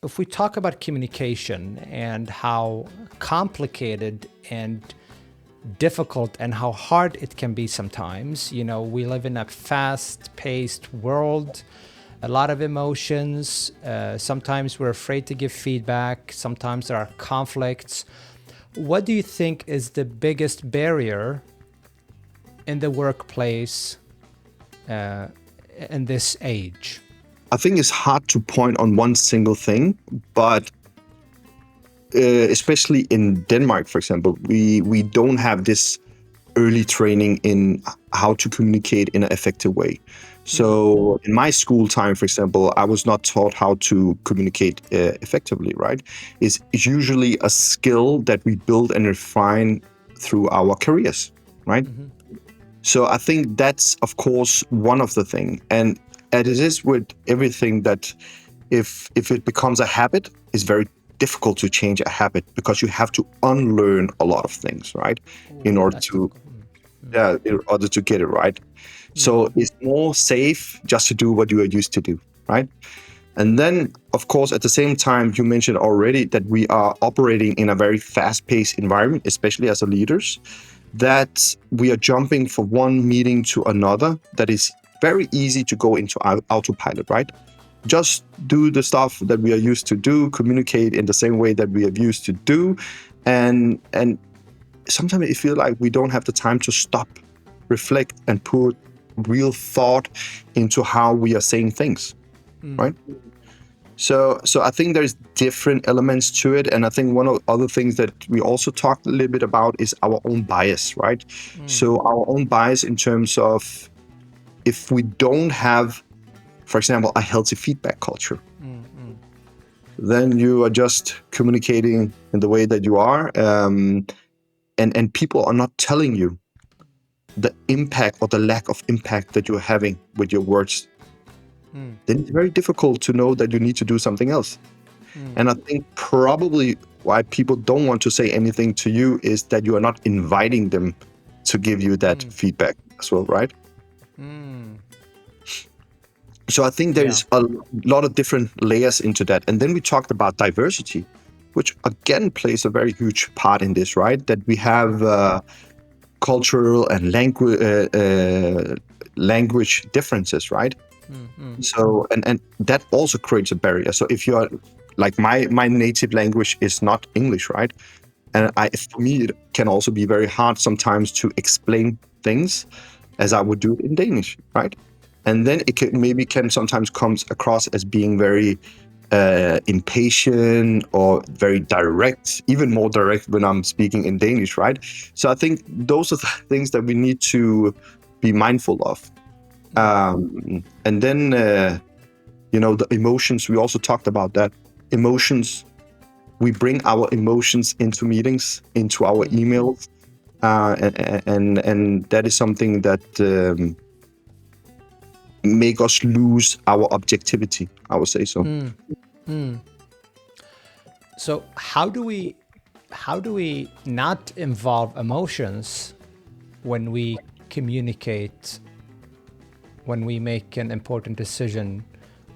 if we talk about communication and how complicated and difficult and how hard it can be sometimes, we live in a fast-paced world, a lot of emotions. Sometimes we're afraid to give feedback. Sometimes there are conflicts. What do you think is the biggest barrier in the workplace in this age? I think it's hard to point on one single thing, but especially in Denmark, for example, we don't have this early training in how to communicate in an effective way. So in my school time, for example, I was not taught how to communicate effectively, right? It's usually a skill that we build and refine through our careers, right? So I think that's, of course, one of the things. And as it is with everything, that if it becomes a habit, it's very difficult to change a habit, because you have to unlearn a lot of things, right? In order to get it right. So it's more safe just to do what you are used to do, right? And then, of course, at the same time, you mentioned already that we are operating in a very fast-paced environment, especially as a leaders, that we are jumping from one meeting to another. That is very easy to go into autopilot, right? Just do the stuff that we are used to do, communicate in the same way that we are used to do. And sometimes it feels like we don't have the time to stop, reflect, and put real thought into how we are saying things, right? So I think there's different elements to it. And I think one of the other things that we also talked a little bit about is our own bias, right? So our own bias in terms of, if we don't have, for example, a healthy feedback culture, then you are just communicating in the way that you are. And people are not telling you the impact or the lack of impact that you're having with your words. Then it's very difficult to know that you need to do something else. And I think probably why people don't want to say anything to you is that you are not inviting them to give you that feedback as well, right? So I think there's a lot of different layers into that. And then we talked about diversity, which again plays a very huge part in this, right? That we have cultural and language differences, right? So and that also creates a barrier. So if you are like, my native language is not English, right? And for me, it can also be very hard sometimes to explain things as I would do it in Danish, right? And then it can sometimes comes across as being very impatient or very direct, even more direct when I'm speaking in Danish, right? So I think those are the things that we need to be mindful of. And then, the emotions, we also talked about that. Emotions, we bring our emotions into meetings, into our emails, and that is something that make us lose our objectivity, I would say so. So how do we not involve emotions when we communicate, when we make an important decision,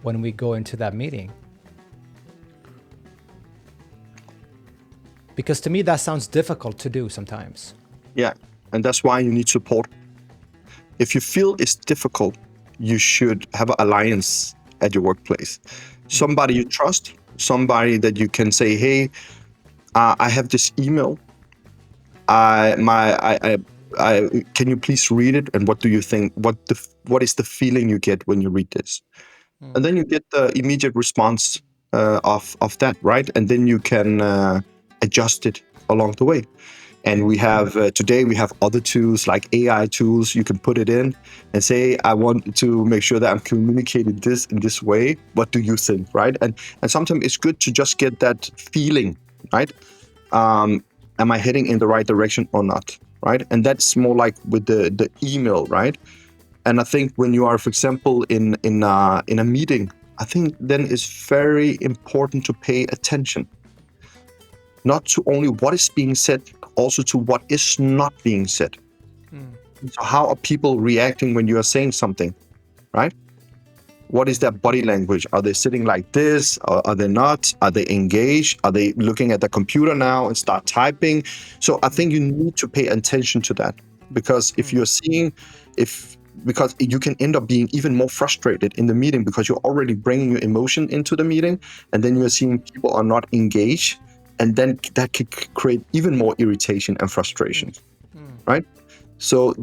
when we go into that meeting? Because to me, that sounds difficult to do sometimes. Yeah, and that's why you need support. If you feel it's difficult, you should have an alliance at your workplace. Somebody you trust, somebody that you can say, hey, I have this email. Can you please read it? And what do you think? What is the feeling you get when you read this? And then you get the immediate response of that, right? And then you can adjust it along the way. And we have today we have other tools like AI tools. You can put it in and say, I want to make sure that I'm communicating this in this way. What do you think, right? And sometimes it's good to just get that feeling, right? Am I heading in the right direction or not, right? And that's more like with the email, right? And I think when you are, for example, in a meeting, I think then it's very important to pay attention, not to only what is being said, also to what is not being said. So how are people reacting when you are saying something, right? What is their body language? Are they sitting like this? Or are they not? Are they engaged? Are they looking at the computer now and start typing? So I think you need to pay attention to that, because if you're seeing, if because you can end up being even more frustrated in the meeting because you're already bringing your emotion into the meeting, and then you're seeing people are not engaged, and then that could create even more irritation and frustration, right? So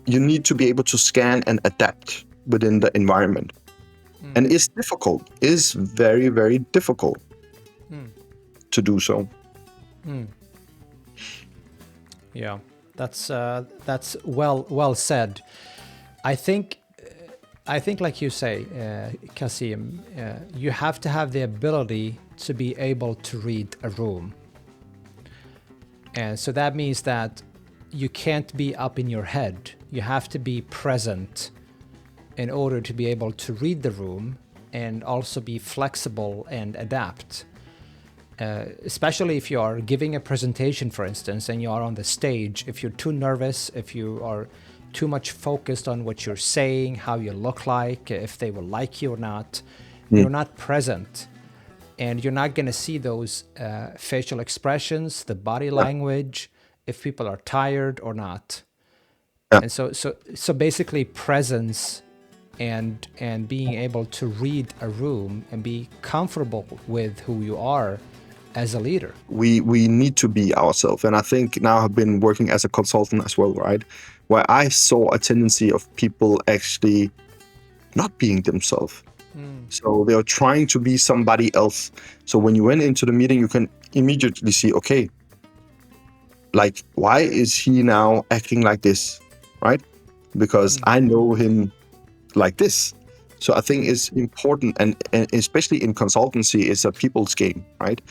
you need to be able to scan and adapt within the environment. And it's difficult. It's very, very difficult to do so. Yeah, that's well said. I think like you say, Kasim, you have to have the ability to be able to read a room, and so that means that you can't be up in your head. You have to be present in order to be able to read the room and also be flexible and adapt. Especially if you are giving a presentation, for instance, and you are on the stage, if you're too nervous, if you are too much focused on what you're saying, how you look like, if they will like you or not, you're not present. And you're not going to see those facial expressions, the body language, if people are tired or not. And so basically presence and being able to read a room and be comfortable with who you are as a leader. We need to be ourselves. And I think now I've been working as a consultant as well, right? Where I saw a tendency of people actually not being themselves. So they are trying to be somebody else. So when you went into the meeting, you can immediately see, okay, like, why is he now acting like this, right? Because I know him like this. So I think it's important, and especially in consultancy, it's a people's game, right?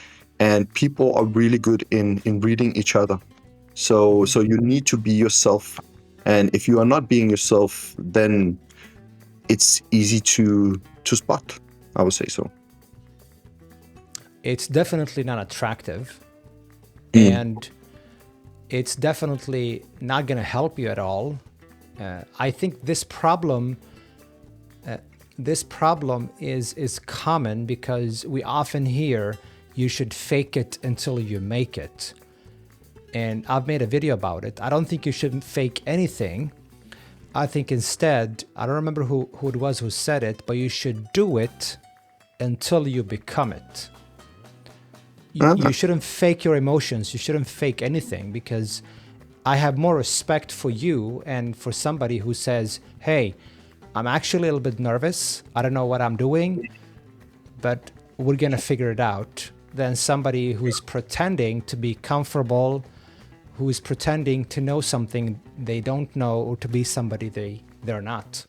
And people are really good in reading each other. So you need to be yourself. And if you are not being yourself, then it's easy to spot, I would say so. It's definitely not attractive, and it's definitely not going to help you at all. I think this problem is common because we often hear you should fake it until you make it. And I've made a video about it. I don't think you shouldn't fake anything. I think instead, I don't remember who it was who said it, but you should do it until you become it. You shouldn't fake your emotions. You shouldn't fake anything, because I have more respect for you and for somebody who says, hey, I'm actually a little bit nervous. I don't know what I'm doing, but we're going to figure it out, than somebody who's pretending to be comfortable, who is pretending to know something they don't know, or to be somebody they're not.